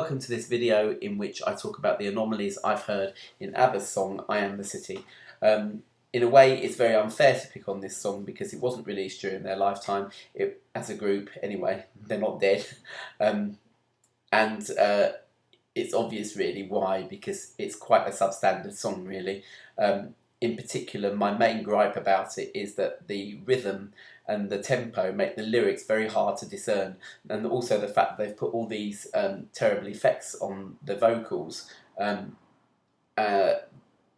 welcome to this video in which I talk about the anomalies I've heard in ABBA's song I Am the City. In a way, it's very unfair to pick on this song because it wasn't released during their lifetime, as a group anyway. They're not dead. It's obvious really why, because it's quite a substandard song really. In particular, my main gripe about it is that the rhythm and the tempo make the lyrics very hard to discern, and also the fact that they've put all these terrible effects on the vocals,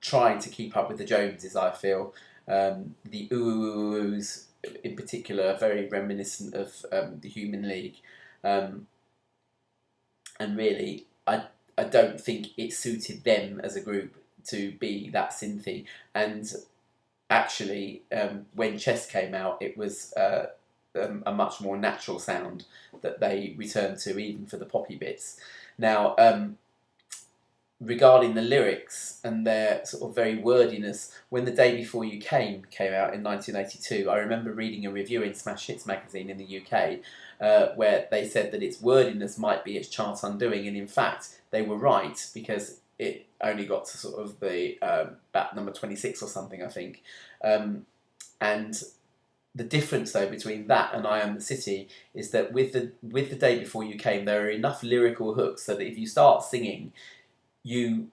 trying to keep up with the Joneses, I feel. The oohs in particular are very reminiscent of the Human League, and really I don't think it suited them as a group to be that synthy. And actually, when Chess came out, it was a much more natural sound that they returned to, even for the poppy bits. Now, regarding the lyrics and their sort of very wordiness, when The Day Before You Came out in 1982, I remember reading a review in Smash Hits magazine in the UK where they said that its wordiness might be its chart undoing, and in fact they were right, because it only got to sort of the bat number 26 or something, I think. And the difference though between that and I Am the City is that with the Day Before You Came, there are enough lyrical hooks so that if you start singing, you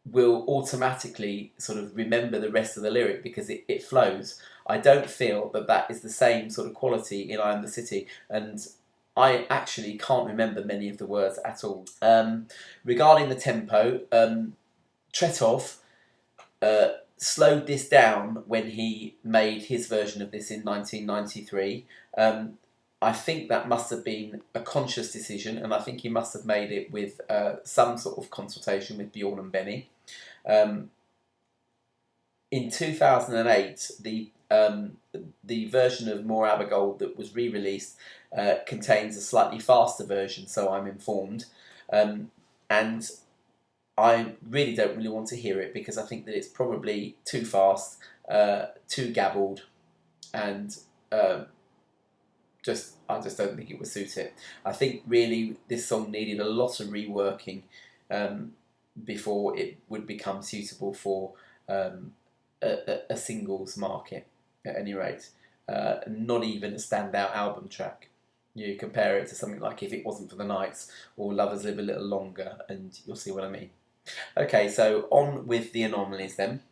will automatically sort of remember the rest of the lyric because it flows. I don't feel that that is the same sort of quality in I Am the City, and I actually can't remember many of the words at all. Regarding the tempo, Tretov slowed this down when he made his version of this in 1993. I think that must have been a conscious decision, and I think he must have made it with some sort of consultation with Bjorn and Benny. In 2008, the version of More ABBA Gold that was re-released contains a slightly faster version, so I'm informed. And I really don't really want to hear it because I think that it's probably too fast, too gabbled, and I just don't think it would suit it. I think really this song needed a lot of reworking before it would become suitable for a singles market, at any rate. Not even a standout album track. You compare it to something like If It Wasn't for the Nights or Lovers Live a Little Longer, and you'll see what I mean. Okay, so on with the anomalies then.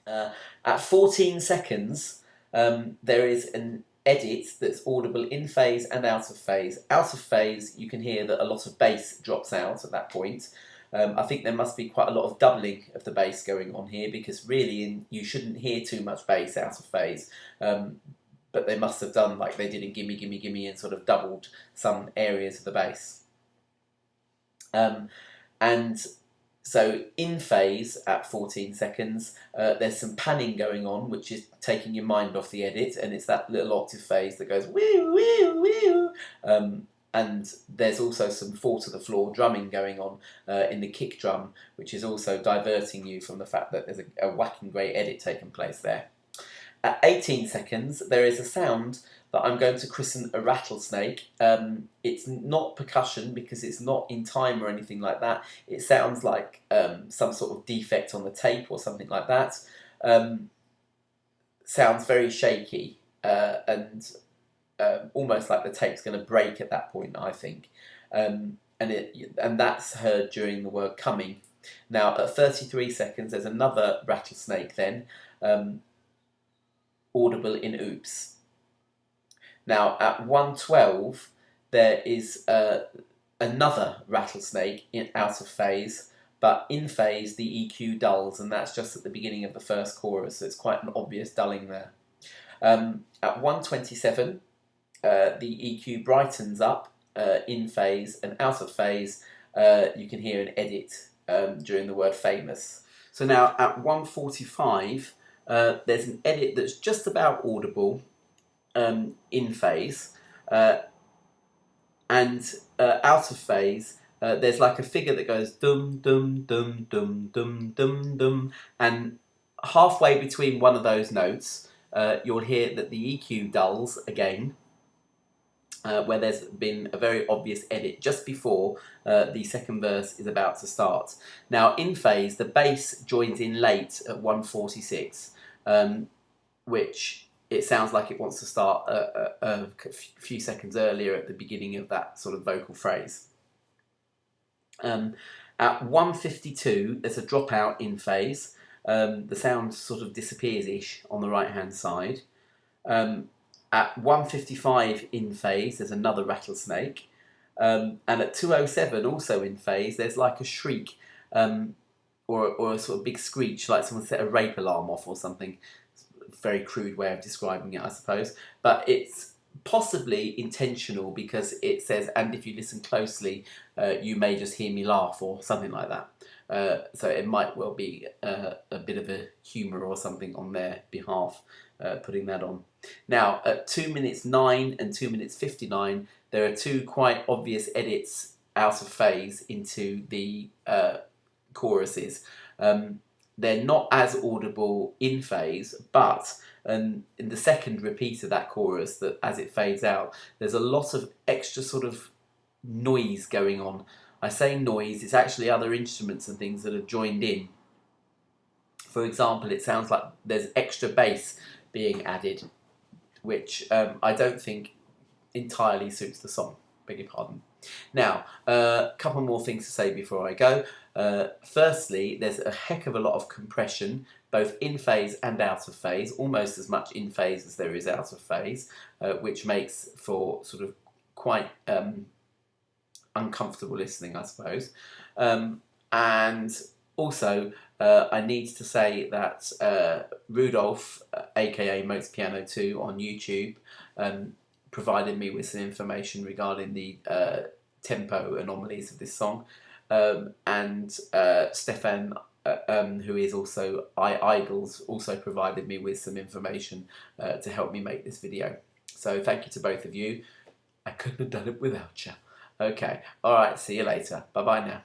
At 14 seconds, there is an edit that's audible in phase and out of phase. Out of phase, you can hear that a lot of bass drops out at that point. I think there must be quite a lot of doubling of the bass going on here, because really you shouldn't hear too much bass out of phase. But they must have done like they did in Gimme Gimme Gimme and sort of doubled some areas of the bass. And so in phase at 14 seconds, there's some panning going on, which is taking your mind off the edit, and it's that little octave phase that goes woo woo woo. And there's also some fall to the floor drumming going on in the kick drum, which is also diverting you from the fact that there's a whacking great edit taking place there. At 18 seconds, there is a sound that I'm going to christen a rattlesnake. It's not percussion because it's not in time or anything like that. It sounds like some sort of defect on the tape or something like that. Sounds very shaky and almost like the tape's going to break at that point, I think. And that's heard during the word coming. Now, at 33 seconds, there's another rattlesnake then, audible in oops. Now, at 1:12, there is another rattlesnake out of phase, but in phase, the EQ dulls, and that's just at the beginning of the first chorus, so it's quite an obvious dulling there. At 1:27, the EQ brightens up in phase, and out of phase you can hear an edit during the word famous. So now at 1:45 there's an edit that's just about audible in phase, and out of phase there's like a figure that goes dum dum dum dum dum dum dum, and halfway between one of those notes you'll hear that the EQ dulls again. where there's been a very obvious edit just before the second verse is about to start. Now, in phase, the bass joins in late at 1:46, which it sounds like it wants to start a few seconds earlier at the beginning of that sort of vocal phrase. At 1:52, there's a dropout in phase. The sound sort of disappears-ish on the right-hand side. At 1:55 in phase, there's another rattlesnake. And at 2:07, also in phase, there's like a shriek or a sort of big screech, like someone set a rape alarm off or something. Very crude way of describing it, I suppose, but it's possibly intentional because it says, and if you listen closely, you may just hear me laugh or something like that. So it might well be a bit of a humour or something on their behalf, putting that on. Now, at 2 minutes 9 and 2 minutes 59, there are two quite obvious edits out of phase into the choruses. They're not as audible in phase, but in the second repeat of that chorus, that as it fades out, there's a lot of extra sort of noise going on. I say noise, it's actually other instruments and things that are joined in. For example, it sounds like there's extra bass being added, which I don't think entirely suits the song. Beg your pardon. Now, a couple more things to say before I go. Firstly, there's a heck of a lot of compression, both in phase and out of phase, almost as much in phase as there is out of phase, which makes for sort of quite uncomfortable listening, I suppose. And also, I need to say that Rudolph, aka Moats Piano 2 on YouTube, provided me with some information regarding the tempo anomalies of this song, and Stefan, who is also iAigels, also provided me with some information to help me make this video. So thank you to both of you. I couldn't have done it without you. Okay, alright, see you later. Bye bye now.